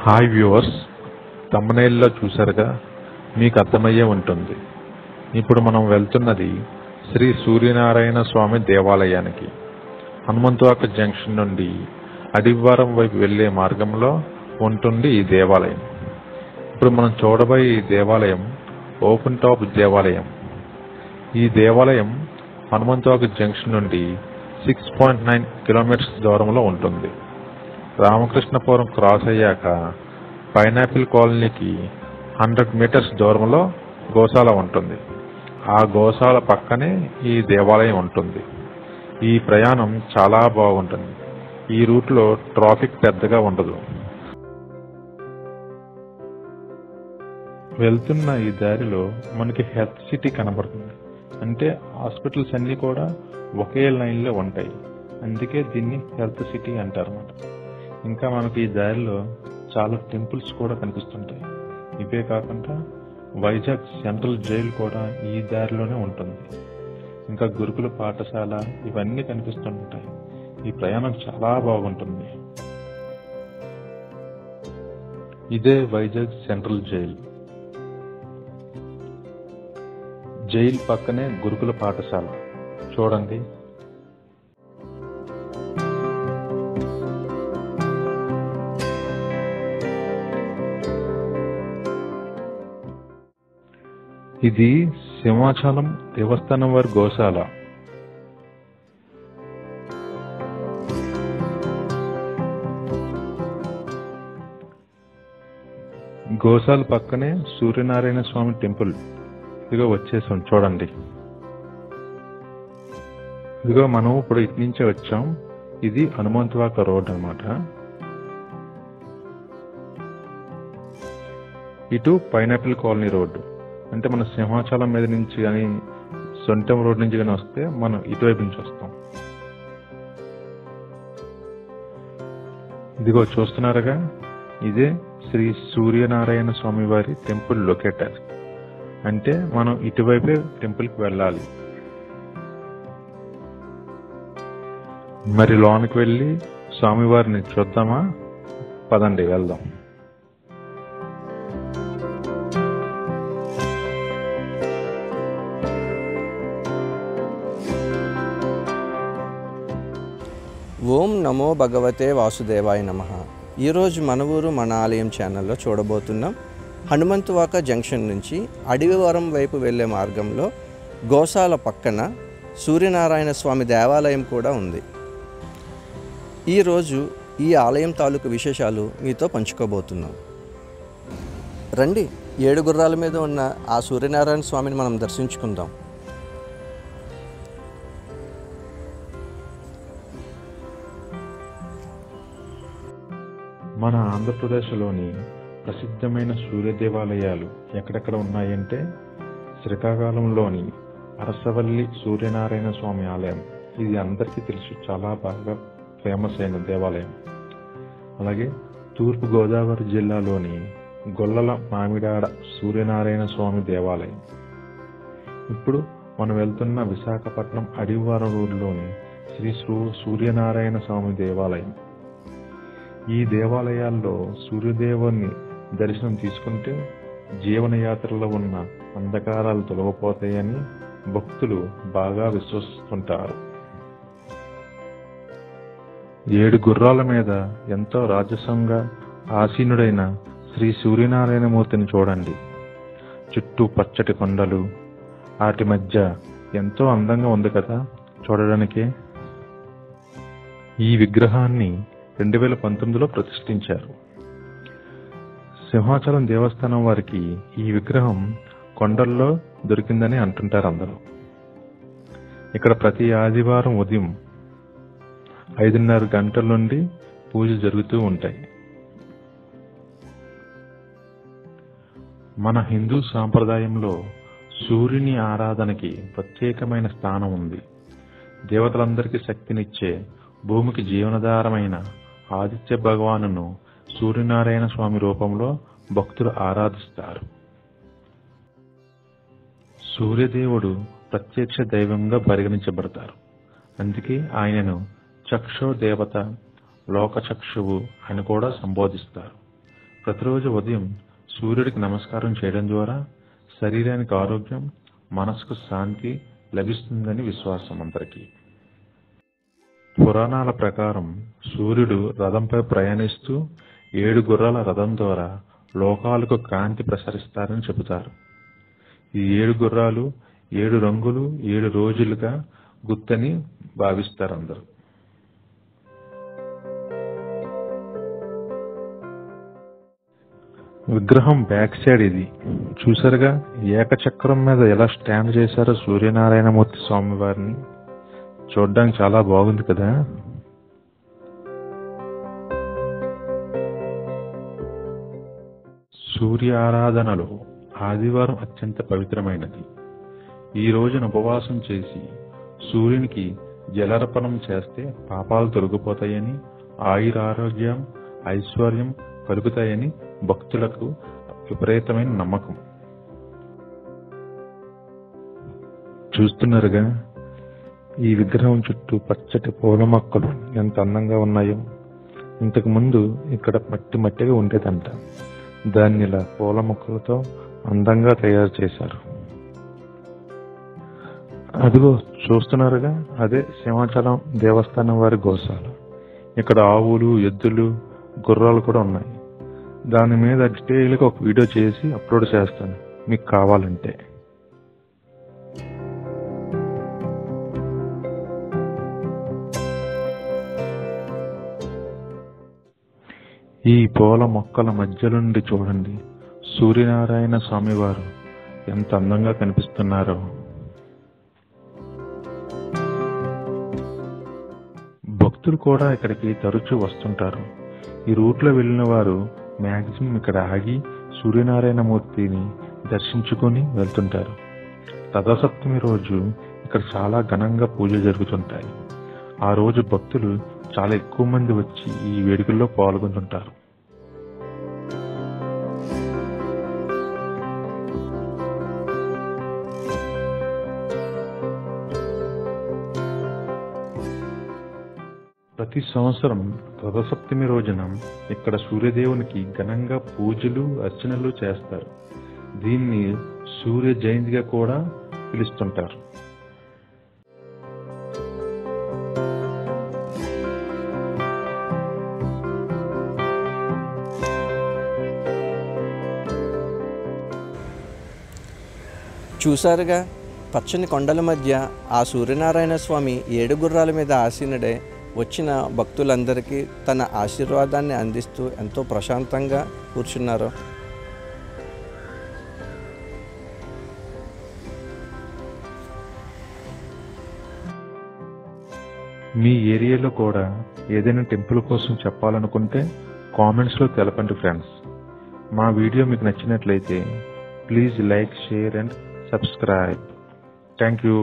Hi viewers, థంబ్నెయిల్లో చూశారుగా, మీకు అర్థమయ్యే ఉంటుంది. ఇప్పుడు మనం వెళ్తున్నది శ్రీ సూర్యనారాయణ స్వామి దేవాలయానికి. హనుమంతవాక జంక్షన్ నుండి అడివారం వైపు వెళ్లే మార్గంలో ఉంటుంది ఈ దేవాలయం. ఇప్పుడు మనం చూడబోయే ఈ దేవాలయం ఓపెన్ టాప్ దేవాలయం. ఈ దేవాలయం హనుమంతవాక జంక్షన్ నుండి 6.9 కిలోమీటర్స్ దూరంలో ఉంటుంది. రామకృష్ణపురం క్రాస్ అయ్యాక పైనాపిల్ కాలనీకి 100 మీటర్స్ దూరంలో గోశాల ఉంటుంది. ఆ గోశాల పక్కనే ఈ దేవాలయం ఉంటుంది. ఈ ప్రయాణం చాలా బాగుంటుంది. ఈ రూట్లో ట్రాఫిక్ పెద్దగా ఉండదు. వెళ్తున్న ఈ దారిలో మనకి హెల్త్ సిటీ కనబడుతుంది. అంటే హాస్పిటల్స్ అన్నీ కూడా ఒకే లైన్లో ఉంటాయి. అందుకే దీన్ని హెల్త్ సిటీ అంటారన్నమాట. ఇంకా మనకి ఈ దారిలో చాలా టెంపుల్స్ కూడా కనిపిస్తుంటాయి. ఇవే కాకుండా వైజాగ్ సెంట్రల్ జైలు కూడా ఈ దారిలోనే ఉంటుంది. ఇంకా గురుకుల పాఠశాల ఇవన్నీ కనిపిస్తుంటాయి. ఈ ప్రయాణం చాలా బాగుంటుంది. ఇదే వైజాగ్ సెంట్రల్ జైలు. జైలు పక్కనే గురుకుల పాఠశాల చూడండి. ఇది సింహాచలం దేవస్థానం వారి గోశాల. గోశాల పక్కనే సూర్యనారాయణ స్వామి టెంపుల్. ఇదిగో వచ్చేసాం చూడండి. ఇదిగో మనం ఇప్పుడు ఇటు నుంచే వచ్చాం. ఇది హనుమంతవాక రోడ్ అన్నమాట. ఇటు పైనాపిల్ కాలనీ రోడ్డు. అంటే మన సింహాచలం మీద నుంచి కానీ సొంతం రోడ్ నుంచి కానీ వస్తే మనం ఇటువైపు నుంచి వస్తాం. ఇదిగో చూస్తున్నారుగా, ఇదే శ్రీ సూర్యనారాయణ స్వామి వారి టెంపుల్ లొకేటర్. అంటే మనం ఇటువైపే టెంపుల్కి వెళ్ళాలి. మరి లోనికి వెళ్ళి స్వామివారిని చూద్దామా? పదండి వెళ్దాం. ఓం నమో భగవతే వాసుదేవాయ నమః. ఈరోజు మన ఊరు మన ఆలయం ఛానల్లో చూడబోతున్నాం. హనుమంతవాక జంక్షన్ నుంచి అడివివరం వైపు వెళ్ళే మార్గంలో గోశాల పక్కన సూర్యనారాయణ స్వామి దేవాలయం కూడా ఉంది. ఈరోజు ఈ ఆలయం తాలూకు విశేషాలు మీతో పంచుకోబోతున్నాం. రండి, 7 గుర్రాల మీద ఉన్న ఆ సూర్యనారాయణ స్వామిని మనం దర్శించుకుందాం. మన ఆంధ్రప్రదేశ్లోని ప్రసిద్ధమైన సూర్య దేవాలయాలు ఎక్కడెక్కడ ఉన్నాయంటే, శ్రీకాకుళంలోని అరసవల్లి సూర్యనారాయణ స్వామి ఆలయం. ఇది అందరికీ తెలుసు, చాలా బాగా ఫేమస్ అయిన దేవాలయం. అలాగే తూర్పు గోదావరి జిల్లాలోని గొల్లల మామిడాడ సూర్యనారాయణ స్వామి దేవాలయం. ఇప్పుడు మనం వెళ్తున్న విశాఖపట్నం అడివారం రోడ్లోని శ్రీ సూర్యనారాయణ స్వామి దేవాలయం. ఈ దేవాలయాల్లో సూర్యదేవుని దర్శనం తీసుకుంటే జీవనయాత్రలో ఉన్న అంధకారాలు తొలగిపోతాయని భక్తులు బాగా విశ్వసిస్తుంటారు. 7 గుర్రాల మీద ఎంతో రాజసంగా ఆసీనుడైన శ్రీ సూర్యనారాయణమూర్తిని చూడండి. చుట్టూ పచ్చటి కొండలు, వాటి మధ్య ఎంతో అందంగా ఉంది కదా చూడడానికి. ఈ విగ్రహాన్ని 2019లో ప్రతిష్ఠించారు. సింహాచలం దేవస్థానం వారికి ఈ విగ్రహం కొండల్లో దొరికిందని అంటుంటారు అందరూ. ఇక్కడ ప్రతి ఆదివారం ఉదయం 5:30 గంటల నుండి పూజ జరుగుతూ ఉంటాయి. మన హిందూ సాంప్రదాయంలో సూర్యుని ఆరాధనకి ప్రత్యేకమైన స్థానం ఉంది. దేవతలందరికీ శక్తినిచ్చే, భూమికి జీవనాధారమైన ఆదిత్య భగవానును సూర్యనారాయణ స్వామి రూపంలో భక్తులు ఆరాధిస్తారు. సూర్యదేవుడు ప్రత్యక్ష దైవంగా పరిగణించబడతారు. అందుకే ఆయనను చక్షో దేవత, లోకచక్షువు అని కూడా సంబోధిస్తారు. ప్రతిరోజు ఉదయం సూర్యుడికి నమస్కారం చేయడం ద్వారా శరీరానికి ఆరోగ్యం, మనసుకు శాంతి లభిస్తుందని విశ్వాసం అందరికీ. పురాణాల ప్రకారం సూర్యుడు రథంపై ప్రయాణిస్తూ 7 గుర్రాల రథం ద్వారా లోకాలకు కాంతి ప్రసరిస్తారని చెబుతారు. ఈ 7 గుర్రాలు 7 రంగులు 7 రోజులుగా గుర్తని భావిస్తారు అందరూ. విగ్రహం బ్యాక్ సైడ్ ఇది చూసారుగా, ఏకచక్రం మీద ఎలా స్టాండ్ చేశారో సూర్యనారాయణమూర్తి స్వామి వారిని. చూడడానికి చాలా బాగుంది కదా. సూర్య ఆరాధనలో ఆదివారం అత్యంత పవిత్రమైనది. ఈ రోజున ఉపవాసం చేసి సూర్యునికి జలార్పణం చేస్తే పాపాలు తొలగిపోతాయని, ఆయురారోగ్యం ఐశ్వర్యం కలుగుతాయని భక్తులకు విపరీతమైన నమ్మకం. చూస్తున్నారుగా, ఈ విగ్రహం చుట్టూ పచ్చటి పూల మొక్కలు ఎంత అందంగా ఉన్నాయో. ఇంతకు ముందు ఇక్కడ మట్టిగా ఉండేదంట. దాన్ని ఇలా పూల మొక్కలతో అందంగా తయారు చేశారు. అదిగో చూస్తున్నారుగా, అదే సింహాచలం దేవస్థానం వారి గోశాల. ఇక్కడ ఆవులు, ఎద్దులు, గుర్రాలు కూడా ఉన్నాయి. దాని మీద డీటెయిల్గా ఒక వీడియో చేసి అప్లోడ్ చేస్తాను మీకు కావాలంటే. ఈ పూల మొక్కల మధ్య నుండి చూడండి సూర్యనారాయణ స్వామి వారు ఎంత అందంగా కనిపిస్తున్నారో. భక్తులు కూడా ఇక్కడికి తరచూ వస్తుంటారు. ఈ రూట్లో వెళ్ళిన వారు మ్యాక్సిమం ఇక్కడ ఆగి సూర్యనారాయణమూర్తిని దర్శించుకొని వెళ్తుంటారు. రథసప్తమి రోజు ఇక్కడ చాలా ఘనంగా పూజలు జరుగుతుంటాయి. ఆ రోజు భక్తులు చాలా ఎక్కువ మంది వచ్చి ఈ వేడుకల్లో పాల్గొంటుంటారు. ప్రతి సంవత్సరం రథసప్తమి రోజున ఇక్కడ సూర్యదేవునికి ఘనంగా పూజలు అర్చనలు చేస్తారు. దీన్ని సూర్య జయంతిగా కూడా పిలుస్తుంటారు. చూసారుగా, పచ్చని కొండల మధ్య ఆ సూర్యనారాయణ స్వామి 7 గుర్రాల మీద ఆసీనుడే వచ్చిన భక్తులందరికీ తన ఆశీర్వాదాన్ని అందిస్తూ ఎంతో ప్రశాంతంగా కూర్చున్నారు. మీ ఏరియాలో కూడా ఏదైనా టెంపుల్ కోసం చెప్పాలనుకుంటే కామెంట్స్లో తెలపండి ఫ్రెండ్స్. మా వీడియో మీకు నచ్చినట్లయితే please like, share and subscribe. Thank you.